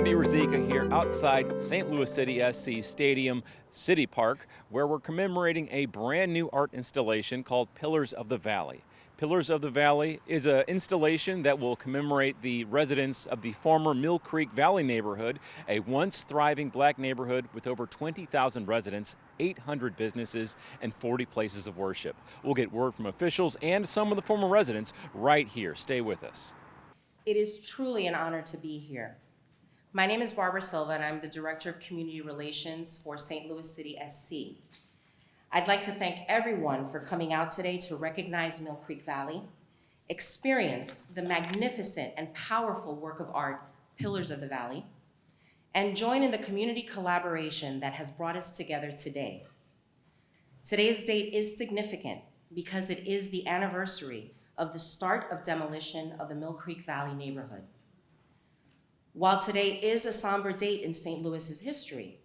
Andy Ruzicka here outside St. Louis City SC Stadium City Park, where we're commemorating a brand new art installation called Pillars of the Valley. Pillars of the Valley is an installation that will commemorate the residents of the former Mill Creek Valley neighborhood, a once thriving black neighborhood with over 20,000 residents, 800 businesses, and 40 places of worship. We'll get word from officials and some of the former residents right here. Stay with us. It is truly an honor to be here. My name is Barbara Silva, and I'm the Director of Community Relations for St. Louis City SC. I'd like to thank everyone for coming out today to recognize Mill Creek Valley, experience the magnificent and powerful work of art, Pillars of the Valley, and join in the community collaboration that has brought us together today. Today's date is significant because it is the anniversary of the start of demolition of the Mill Creek Valley neighborhood. While today is a somber date in St. Louis's history,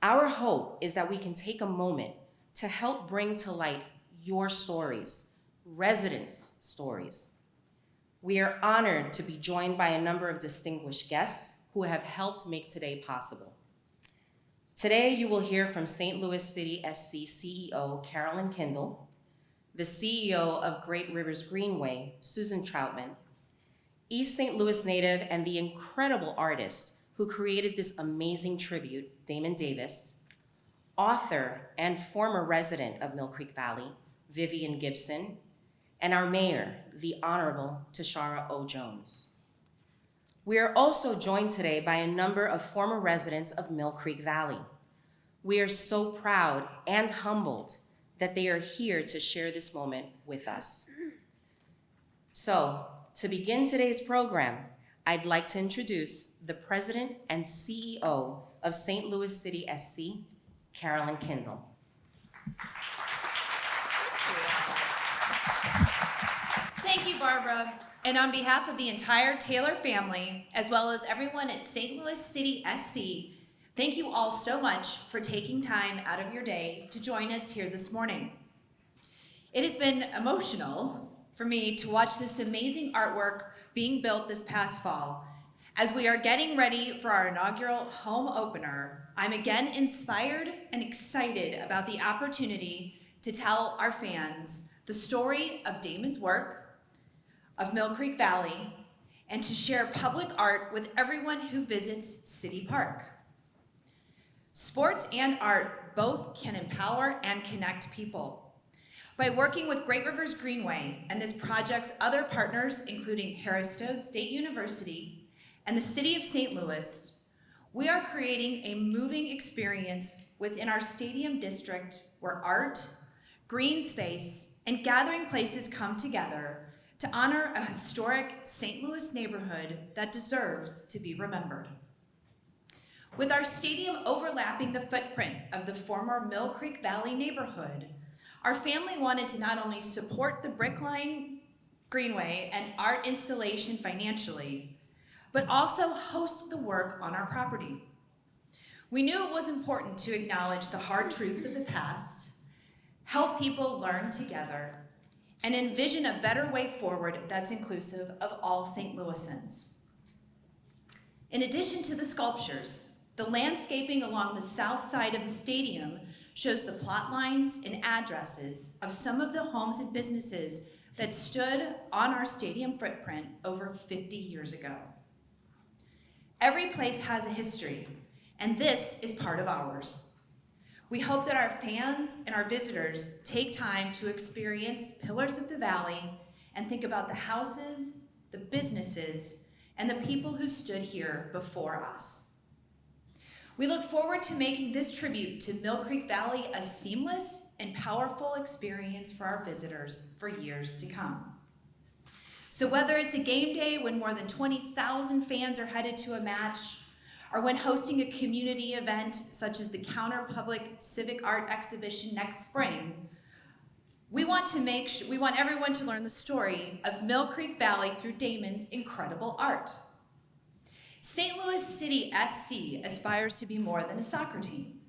our hope is that we can take a moment to help bring to light your stories, residents' stories. We are honored to be joined by a number of distinguished guests who have helped make today possible. Today, you will hear from St. Louis City SC CEO Carolyn Kindle, the CEO of Great Rivers Greenway, Susan Troutman, East St. Louis native and the incredible artist who created this amazing tribute, Damon Davis, author and former resident of Mill Creek Valley, Vivian Gibson, and our mayor, the Honorable Tashara O. Jones. We are also joined today by a number of former residents of Mill Creek Valley. We are so proud and humbled that they are here to share this moment with us. So, to begin today's program, I'd like to introduce the President and CEO of St. Louis City SC, Carolyn Kindle. Thank you, Barbara. And on behalf of the entire Taylor family, as well as everyone at St. Louis City SC, thank you all so much for taking time out of your day to join us here this morning. It has been emotional for me to watch this amazing artwork being built this past fall. As we are getting ready for our inaugural home opener, I'm again inspired and excited about the opportunity to tell our fans the story of Damon's work, of Mill Creek Valley, and to share public art with everyone who visits City Park. Sports and art both can empower and connect people. By working with Great Rivers Greenway and this project's other partners, including Harris-Stowe State University and the City of St. Louis, we are creating a moving experience within our stadium district where art, green space, and gathering places come together to honor a historic St. Louis neighborhood that deserves to be remembered. With our stadium overlapping the footprint of the former Mill Creek Valley neighborhood, our family wanted to not only support the Brickline Greenway and art installation financially, but also host the work on our property. We knew it was important to acknowledge the hard truths of the past, help people learn together, and envision a better way forward that's inclusive of all St. Louisans. In addition to the sculptures, the landscaping along the south side of the stadium shows the plot lines and addresses of some of the homes and businesses that stood on our stadium footprint over 50 years ago. Every place has a history, and this is part of ours. We hope that our fans and our visitors take time to experience Pillars of the Valley and think about the houses, the businesses, and the people who stood here before us. We look forward to making this tribute to Mill Creek Valley a seamless and powerful experience for our visitors for years to come. So whether it's a game day when more than 20,000 fans are headed to a match, or when hosting a community event such as the Counter Public Civic Art Exhibition next spring, we want everyone to learn the story of Mill Creek Valley through Damon's incredible art. St. Louis City SC aspires to be more than a soccer team.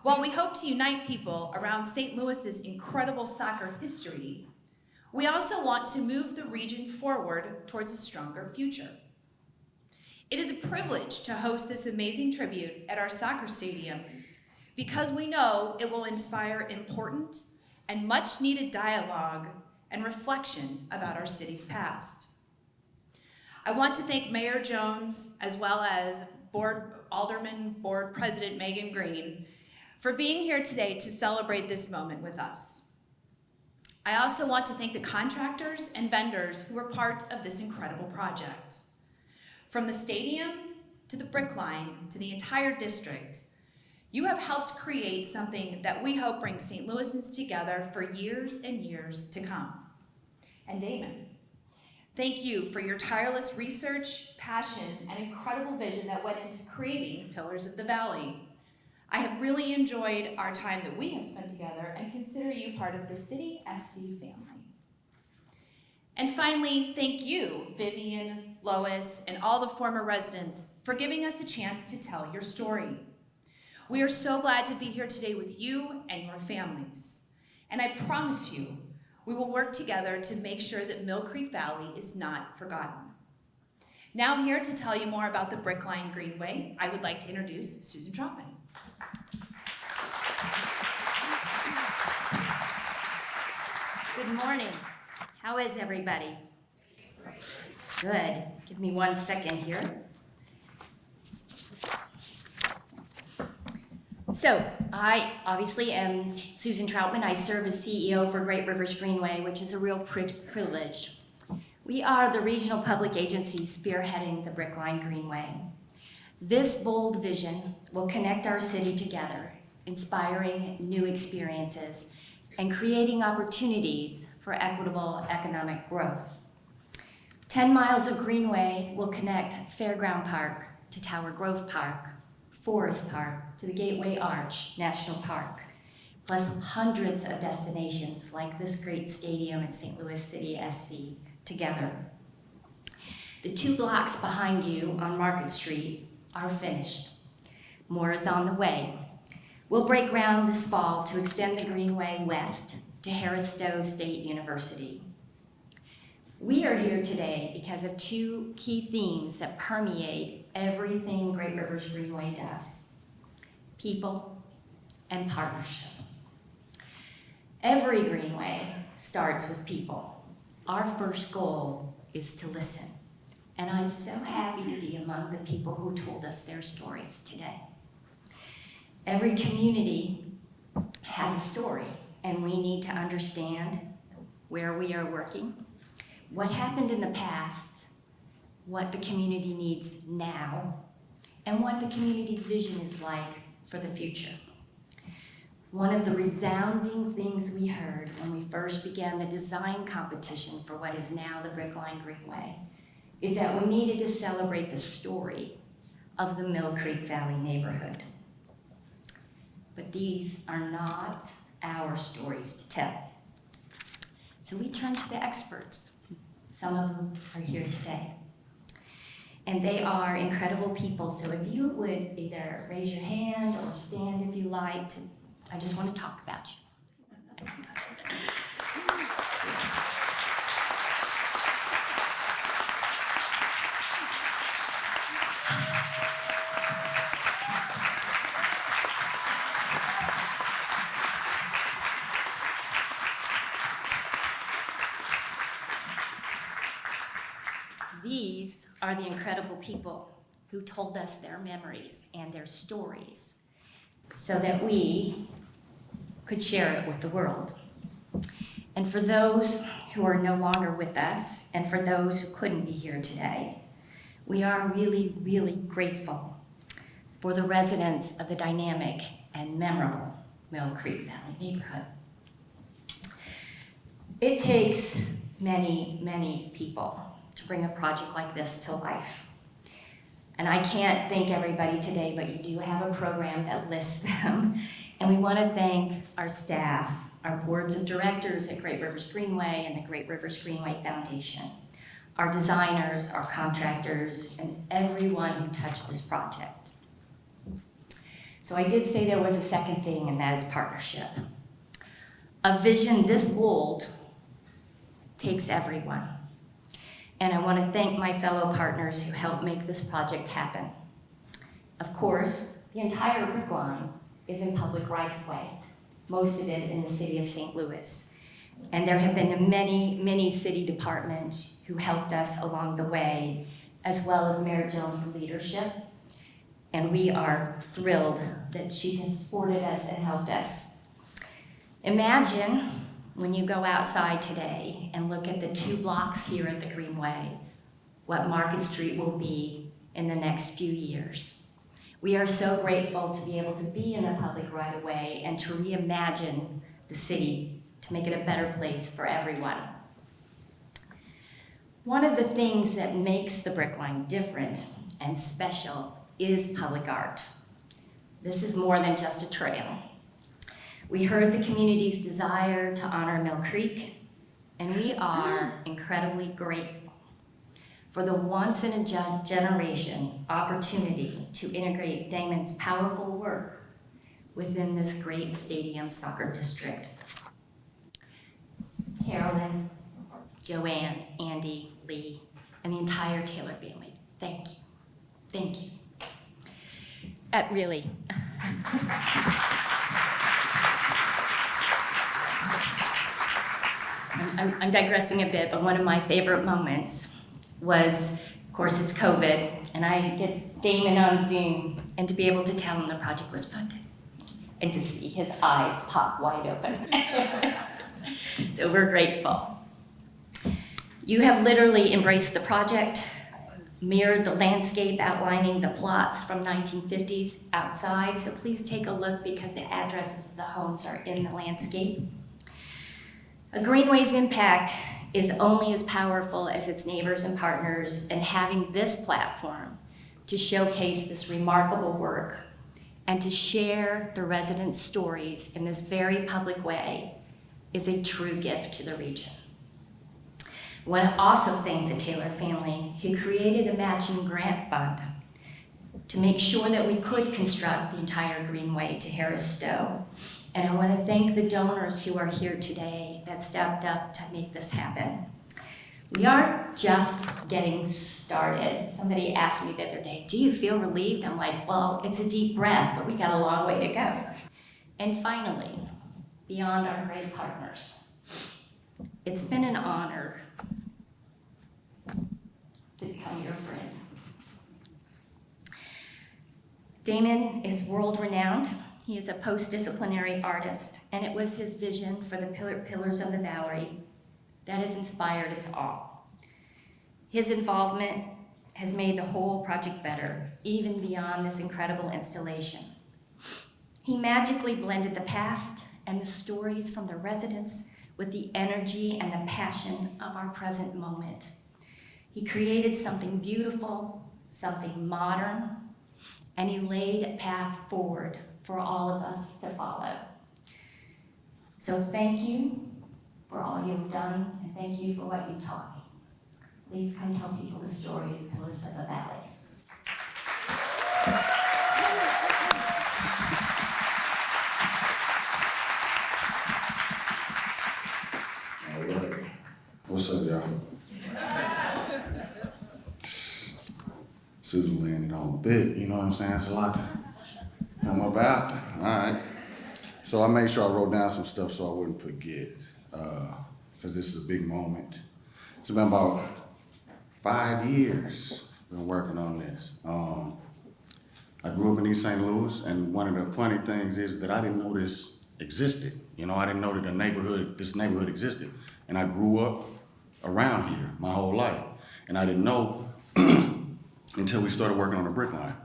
While we hope to unite people around St. Louis's incredible soccer history, we also want to move the region forward towards a stronger future. It is a privilege to host this amazing tribute at our soccer stadium because we know it will inspire important and much needed dialogue and reflection about our city's past. I want to thank Mayor Jones as well as Alderman Board President Megan Green for being here today to celebrate this moment with us. I also want to thank the contractors and vendors who were part of this incredible project. From the stadium to the brick line to the entire district, you have helped create something that we hope brings St. Louisans together for years and years to come. And Damon, thank you for your tireless research, passion, and incredible vision that went into creating Pillars of the Valley. I have really enjoyed our time that we have spent together and consider you part of the City SC family. And finally, thank you, Vivian, Lois, and all the former residents for giving us a chance to tell your story. We are so glad to be here today with you and your families. And I promise you, we will work together to make sure that Mill Creek Valley is not forgotten. Now I'm here to tell you more about the Brickline Greenway. I would like to introduce Susan Trotman. Good morning. How is everybody? Good. Give me 1 second here. So, I obviously am Susan Troutman. I serve as CEO for Great Rivers Greenway, which is a real privilege. We are the regional public agency spearheading the Brickline Greenway. This bold vision will connect our city together, inspiring new experiences and creating opportunities for equitable economic growth. 10 miles of Greenway will connect Fairground Park to Tower Grove Park, Forest Park to the Gateway Arch National Park, plus hundreds of destinations like this great stadium at St. Louis City SC together. The 2 blocks behind you on Market Street are finished. More is on the way. We'll break ground this fall to extend the Greenway west to Harris Stowe State University. We are here today because of 2 key themes that permeate everything Great Rivers Greenway does: people and partnership. Every Greenway starts with people. Our first goal is to listen, and I'm so happy to be among the people who told us their stories today. Every community has a story, and we need to understand where we are working, what happened in the past, what the community needs now, and what the community's vision is like for the future. One of the resounding things we heard when we first began the design competition for what is now the Brickline Greenway is that we needed to celebrate the story of the Mill Creek Valley neighborhood. But these are not our stories to tell. So we turned to the experts. Some of them are here today. And they are incredible people, so if you would either raise your hand or stand if you like, I just want to talk about you. These are the incredible people who told us their memories and their stories so that we could share it with the world. And for those who are no longer with us, and for those who couldn't be here today, we are really, really grateful for the residents of the dynamic and memorable Mill Creek Valley neighborhood. It takes many, many people to bring a project like this to life. And I can't thank everybody today, but you do have a program that lists them. And we want to thank our staff, our boards of directors at Great Rivers Greenway and the Great Rivers Greenway Foundation, our designers, our contractors, and everyone who touched this project. So I did say there was a second thing, and that is partnership. A vision this bold takes everyone. and I want to thank my fellow partners who helped make this project happen. Of course, the entire brick line is in public rights of way, most of it in the city of St. Louis. And there have been many city departments who helped us along the way, as well as Mayor Jones' leadership. And we are thrilled that she has supported us and helped us. Imagine when you go outside today and look at the 2 blocks here at the Greenway, what Market Street will be in the next few years. We are so grateful to be able to be in the public right of way and to reimagine the city to make it a better place for everyone. One of the things that makes the Brick Line different and special is public art. This is more than just a trail. We heard the community's desire to honor Mill Creek, and we are incredibly grateful for the once-in-a-generation opportunity to integrate Damon's powerful work within this great stadium soccer district. Carolyn, Joanne, Andy, Lee, and the entire Taylor family, thank you. Thank you. Really. I'm digressing a bit, but one of my favorite moments was, of course, it's COVID, and I get Damon on Zoom, and to be able to tell him the project was funded, and to see his eyes pop wide open. So we're grateful. You have literally embraced the project, mirrored the landscape outlining the plots from 1950s outside, so please take a look because the addresses of the homes are in the landscape. A Greenway's impact is only as powerful as its neighbors and partners, and having this platform to showcase this remarkable work and to share the residents' stories in this very public way is a true gift to the region. I want to also thank the Taylor family who created a matching grant fund to make sure that we could construct the entire Greenway to Harris Stowe. And I want to thank the donors who are here today that stepped up to make this happen. We aren't just getting started. Somebody asked me the other day, do you feel relieved? I'm like, well, it's a deep breath, but we got a long way to go. And finally, beyond our great partners, it's been an honor to become your friend. Damon is world-renowned. He is a post-disciplinary artist, and it was his vision for the Pillars of the Valley that has inspired us all. His involvement has made the whole project better, even beyond this incredible installation. He magically blended the past and the stories from the residents with the energy and the passion of our present moment. He created something beautiful, something modern, and he laid a path forward for all of us to follow. So thank you for all you've done, and thank you for what you taught me. Please come tell people the story of the Pillars of the Valley. All right. What's up, y'all? Susan landed on thick, you know what I'm saying? It's a lot to come up after. All right. So I made sure I wrote down some stuff so I wouldn't forget, because this is a big moment. It's been about 5 years been working on this. I grew up in East St. Louis, and one of the funny things is that I didn't know this existed. You know, I didn't know that this neighborhood existed. And I grew up around here my whole life. And I didn't know until we started working on the brick line.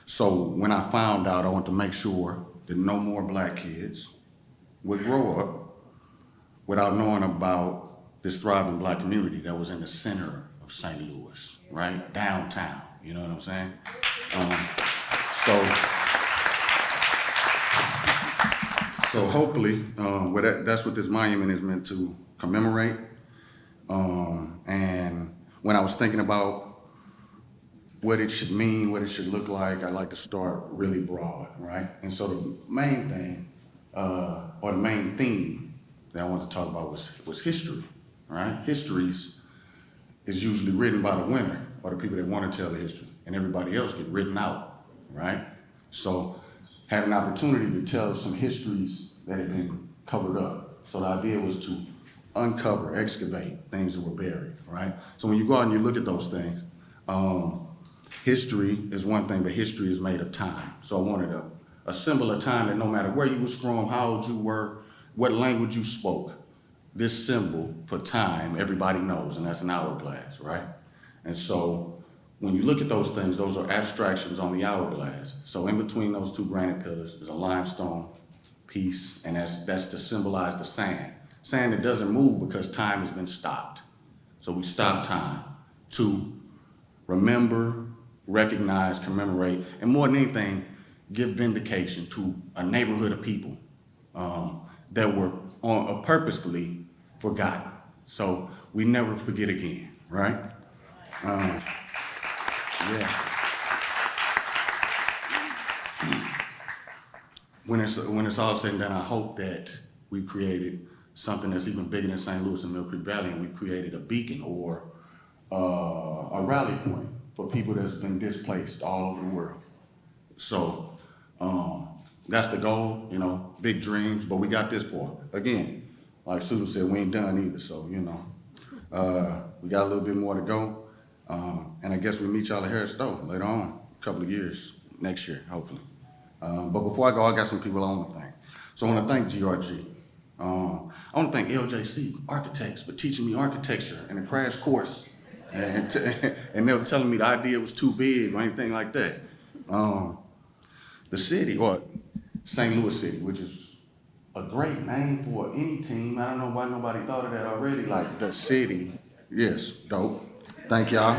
So when I found out, I wanted to make sure that no more black kids would grow up without knowing about this thriving black community that was in the center of St. Louis, right? Downtown, you know what I'm saying? So hopefully, that's what this monument is meant to commemorate. And when I was thinking about what it should mean, what it should look like, I like to start really broad, right? And so the main thing, or the main theme that I wanted to talk about was history, right? Histories is usually written by the winner or the people that want to tell the history, and everybody else get written out, right? So had an opportunity to tell some histories that had been covered up. So the idea was to uncover, excavate things that were buried, right? So when you go out and you look at those things, history is one thing, but history is made of time. So I wanted a symbol of time that no matter where you was from, how old you were, what language you spoke, this symbol for time, everybody knows, and that's an hourglass, right? And so when you look at those things, those are abstractions on the hourglass. So in between those two granite pillars is a limestone piece, and that's to symbolize the sand. Sand that doesn't move because time has been stopped. So we stop time to remember, recognize, commemorate, and more than anything, give vindication to a neighborhood of people that were purposefully forgotten. So we never forget again, right? Yeah. When it's all said and done, I hope that we've created something that's even bigger than St. Louis and Mill Creek Valley, and we've created a beacon or a rally point for people that's been displaced all over the world. So that's the goal, you know, big dreams, but we got this for. Again, like Susan said, we ain't done either, so, you know, we got a little bit more to go. And I guess we meet y'all at Harris Stowe later on, a couple of years, next year, hopefully. But before I go, I got some people I want to thank. So I want to thank GRG. I want to thank LJC Architects for teaching me architecture in a crash course. And they were telling me the idea was too big or anything like that. The city, or St. Louis City, which is a great name for any team. I don't know why nobody thought of that already. Like the city. Yes, dope. Thank y'all.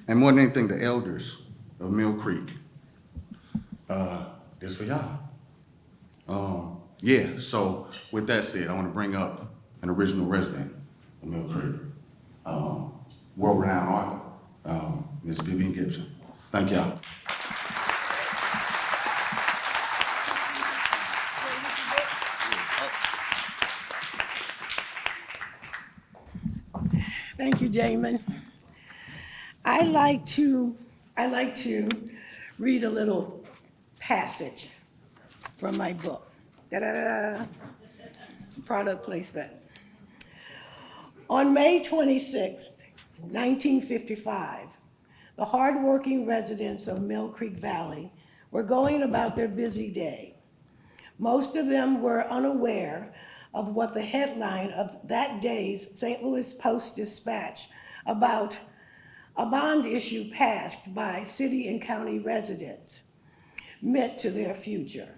And more than anything, the elders of Mill Creek. This for y'all. Yeah, so with that said, I want to bring up an original resident of Mill Creek, world-renowned author, Ms. Vivian Gibson. Thank y'all. Thank you, Damon. I like to read a little passage from my book. Da-da-da-da. Product placement. On May 26, 1955, the hardworking residents of Mill Creek Valley were going about their busy day. Most of them were unaware of what the headline of that day's St. Louis Post-Dispatch about a bond issue passed by city and county residents meant to their future.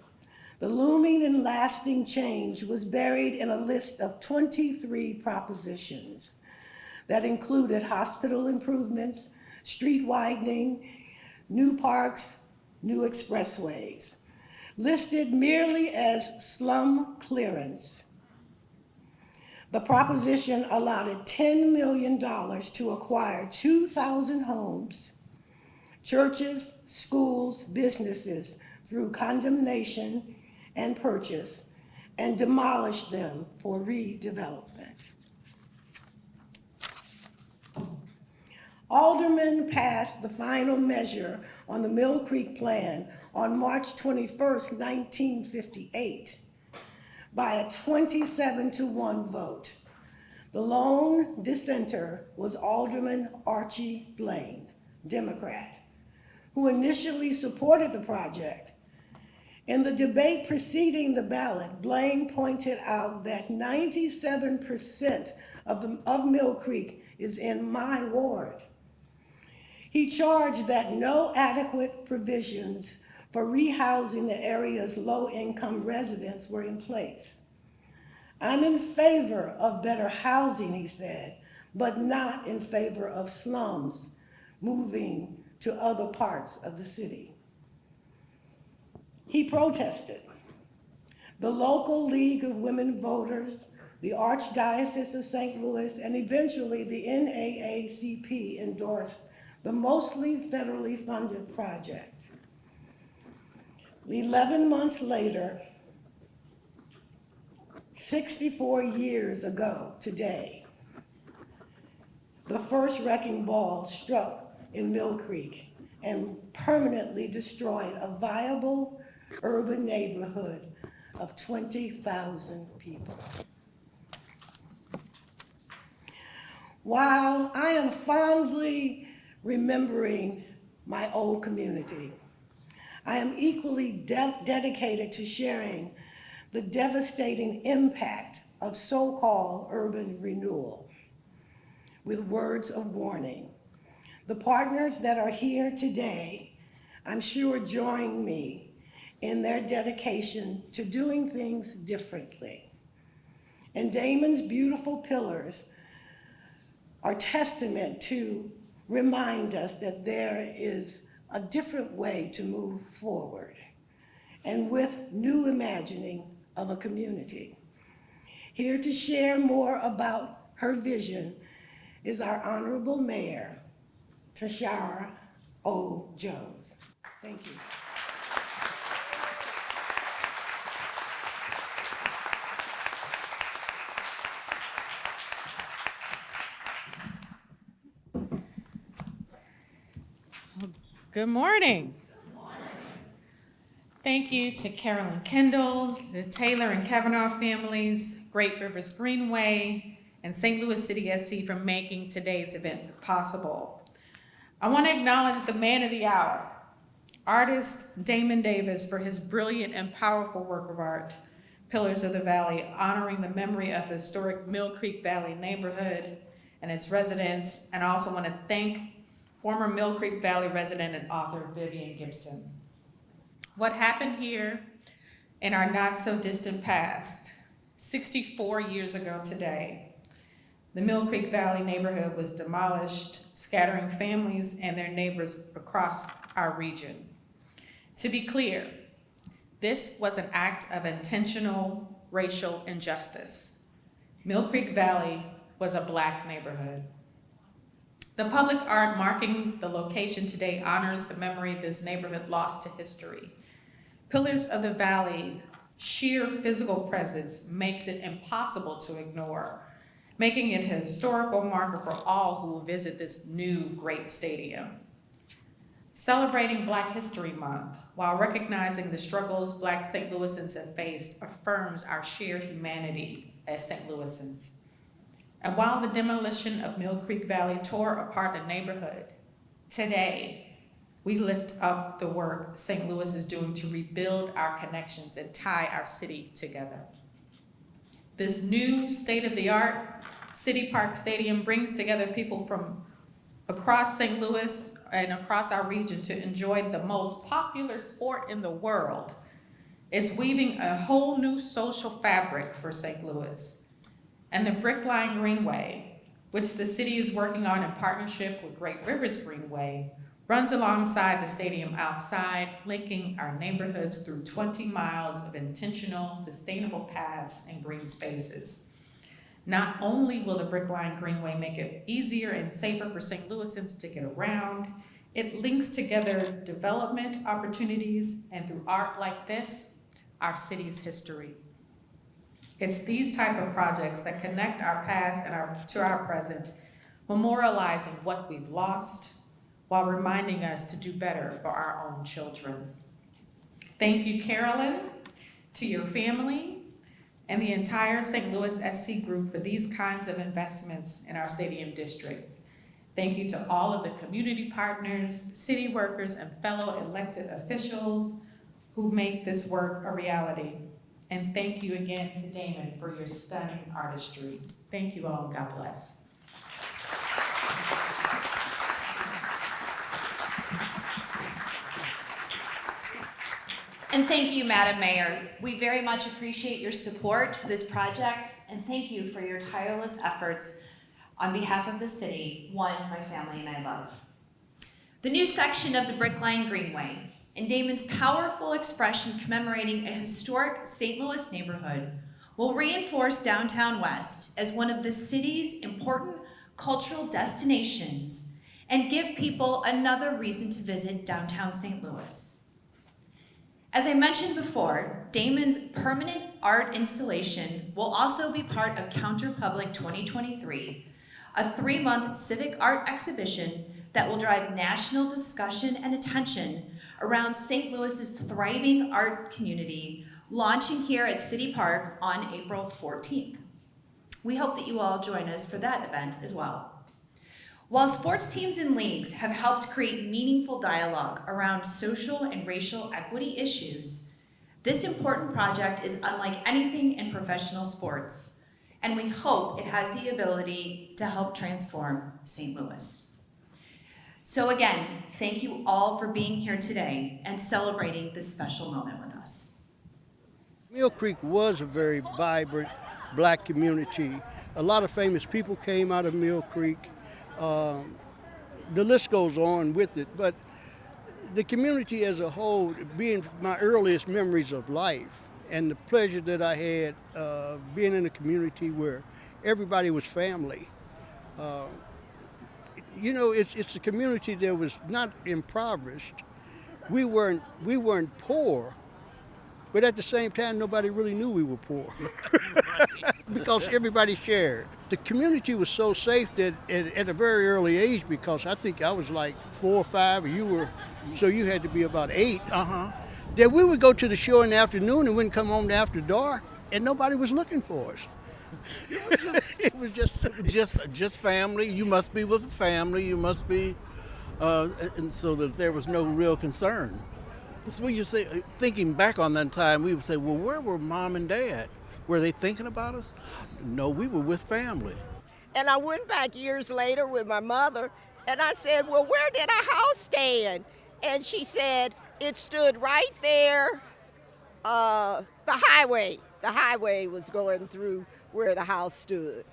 The looming and lasting change was buried in a list of 23 propositions that included hospital improvements, street widening, new parks, new expressways, listed merely as slum clearance. The proposition allotted $10 million to acquire 2,000 homes, churches, schools, businesses through condemnation and purchase, and demolish them for redevelopment. Aldermen passed the final measure on the Mill Creek Plan on March 21st, 1958, by a 27-1 vote. The lone dissenter was Alderman Archie Blaine, Democrat, who initially supported the project. In the debate preceding the ballot, Blaine pointed out that 97% of Mill Creek is in my ward. He charged that no adequate provisions for rehousing the area's low-income residents were in place. I'm in favor of better housing, he said, but not in favor of slums moving to other parts of the city. He protested. The local League of Women Voters, the Archdiocese of St. Louis, and eventually the NAACP endorsed the mostly federally funded project. 11 months later, 64 years ago today, the first wrecking ball struck in Mill Creek and permanently destroyed a viable urban neighborhood of 20,000 people. While I am fondly remembering my old community, I am equally dedicated to sharing the devastating impact of so-called urban renewal with words of warning. The partners that are here today, I'm sure, join me in their dedication to doing things differently. And Damon's beautiful pillars are testament to remind us that there is a different way to move forward and with new imagining of a community. Here to share more about her vision is our Honorable Mayor, Tashara O. Jones. Thank you. Good morning. Thank you to Carolyn Kendall, the Taylor and Kavanaugh families, Great Rivers Greenway, and St. Louis City SC for making today's event possible. I want to acknowledge the man of the hour, artist Damon Davis, for his brilliant and powerful work of art, Pillars of the Valley, honoring the memory of the historic Mill Creek Valley neighborhood and its residents. And I also want to thank former Mill Creek Valley resident and author Vivian Gibson. What happened here in our not so distant past, 64 years ago today, the Mill Creek Valley neighborhood was demolished, scattering families and their neighbors across our region. To be clear, this was an act of intentional racial injustice. Mill Creek Valley was a Black neighborhood. The public art marking the location today honors the memory this neighborhood lost to history. Pillars of the Valley's sheer physical presence makes it impossible to ignore, making it a historical marker for all who will visit this new great stadium. Celebrating Black History Month while recognizing the struggles Black St. Louisans have faced affirms our shared humanity as St. Louisans. And while the demolition of Mill Creek Valley tore apart the neighborhood, today we lift up the work St. Louis is doing to rebuild our connections and tie our city together. This new state-of-the-art City Park Stadium brings together people from across St. Louis and across our region to enjoy the most popular sport in the world. It's weaving a whole new social fabric for St. Louis. And the Brickline Greenway, which the city is working on in partnership with Great Rivers Greenway, runs alongside the stadium outside, linking our neighborhoods through 20 miles of intentional, sustainable paths and green spaces. Not only will the Brickline Greenway make it easier and safer for St. Louisans to get around, it links together development opportunities and, through art like this, our city's history. It's these type of projects that connect our past and to our present, memorializing what we've lost while reminding us to do better for our own children. Thank you, Carolyn, to your family, and the entire St. Louis SC group for these kinds of investments in our stadium district. Thank you to all of the community partners, city workers, and fellow elected officials who make this work a reality. And thank you again to Damon for your stunning artistry. Thank you all, God bless. And thank you, Madam Mayor. We very much appreciate your support for this project, and thank you for your tireless efforts on behalf of the city, one my family and I love. The new section of the Brickline Greenway, in Damon's powerful expression commemorating a historic St. Louis neighborhood, will reinforce downtown West as one of the city's important cultural destinations and give people another reason to visit downtown St. Louis. As I mentioned before, Damon's permanent art installation will also be part of Counterpublic 2023, a 3-month civic art exhibition that will drive national discussion and attention around St. Louis's thriving art community, launching here at City Park on April 14th. We hope that you all join us for that event as well. While sports teams and leagues have helped create meaningful dialogue around social and racial equity issues, this important project is unlike anything in professional sports, and we hope it has the ability to help transform St. Louis. So again, thank you all for being here today and celebrating this special moment with us. Mill Creek was a very vibrant black community. A lot of famous people came out of Mill Creek. The list goes on with it, but the community as a whole, being my earliest memories of life and the pleasure that I had being in a community where everybody was family. You know, it's a community that was not impoverished. We weren't poor, but at the same time, nobody really knew we were poor because everybody shared. The community was so safe that at a very early age, because I think I was like 4 or 5, and you were, so you had to be about 8. That we would go to the shore in the afternoon and wouldn't come home after dark, and nobody was looking for us. It was just family. You must be with the family. You must be, and so that there was no real concern. That's what you say. Thinking back on that time, we would say, "Well, where were Mom and Dad? Were they thinking about us?" No, we were with family. And I went back years later with my mother, and I said, "Well, where did our house stand?" And she said, "It stood right there. The highway was going through where the house stood."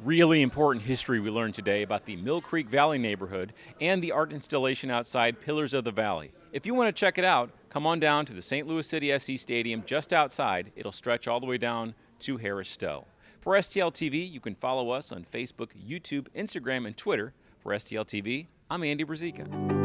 Really important history we learned today about the Mill Creek Valley neighborhood and the art installation outside Pillars of the Valley. If you want to check it out, come on down to the St. Louis City SC Stadium just outside. It'll stretch all the way down to Harris Stowe. For STL TV, you can follow us on Facebook, YouTube, Instagram, and Twitter. For STL TV, I'm Andy Brzezika.